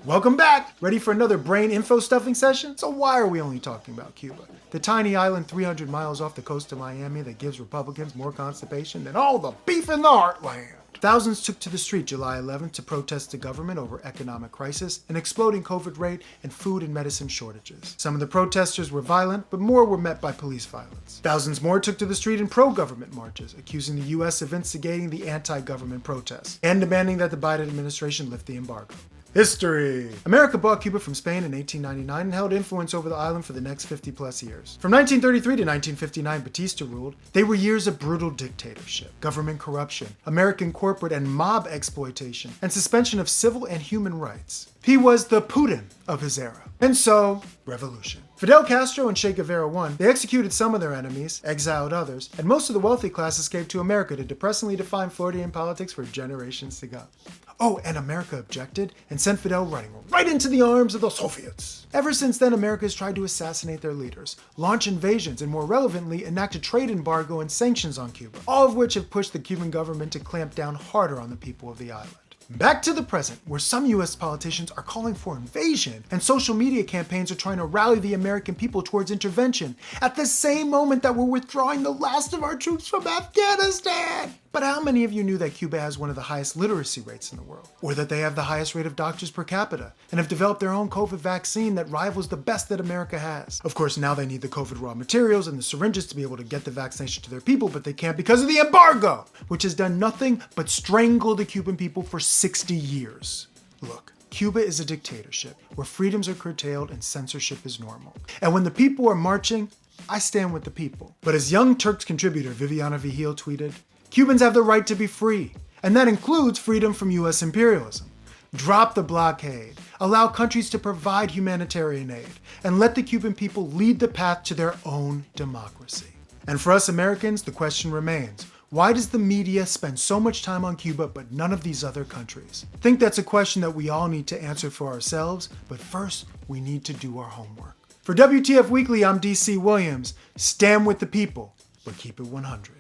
Welcome back! Ready for another brain info stuffing session? So why are we only talking about Cuba? The tiny island 300 miles off the coast of Miami that gives Republicans more constipation than all the beef in the heartland. Thousands took to the street July 11th to protest the government over economic crisis, an exploding COVID rate, and food and medicine shortages. Some of the protesters were violent, but more were met by police violence. Thousands more took to the street in pro-government marches, accusing the U.S. of instigating the anti-government protests, and demanding that the Biden administration lift the embargo. History. America bought Cuba from Spain in 1899 and held influence over the island for the next 50 plus years. From 1933 to 1959, Batista ruled. They were years of brutal dictatorship, government corruption, American corporate and mob exploitation, and suspension of civil and human rights. He was the Putin of his era. And so, revolution. Fidel Castro and Che Guevara won. They executed some of their enemies, exiled others, and most of the wealthy class escaped to America to depressingly define Floridian politics for generations to come. Oh, and America objected and sent Fidel running right into the arms of the Soviets. Ever since then, America has tried to assassinate their leaders, launch invasions, and more relevantly, enact a trade embargo and sanctions on Cuba, all of which have pushed the Cuban government to clamp down harder on the people of the island. Back to the present, where some US politicians are calling for invasion, and social media campaigns are trying to rally the American people towards intervention, at the same moment that we're withdrawing the last of our troops from Afghanistan! But how many of you knew that Cuba has one of the highest literacy rates in the world? Or that they have the highest rate of doctors per capita, and have developed their own COVID vaccine that rivals the best that America has? Of course, now they need the COVID raw materials and the syringes to be able to get the vaccination to their people, but they can't because of the embargo, which has done nothing but strangle the Cuban people for 60 years. Look, Cuba is a dictatorship where freedoms are curtailed and censorship is normal. And when the people are marching, I stand with the people. But as Young Turks contributor Viviana Vigil tweeted, Cubans have the right to be free, and that includes freedom from US imperialism. Drop the blockade, allow countries to provide humanitarian aid, and let the Cuban people lead the path to their own democracy. And for us Americans, the question remains, why does the media spend so much time on Cuba but none of these other countries? I think that's a question that we all need to answer for ourselves, but first, we need to do our homework. For WTF Weekly, I'm DC Williams. Stand with the people, but keep it 100.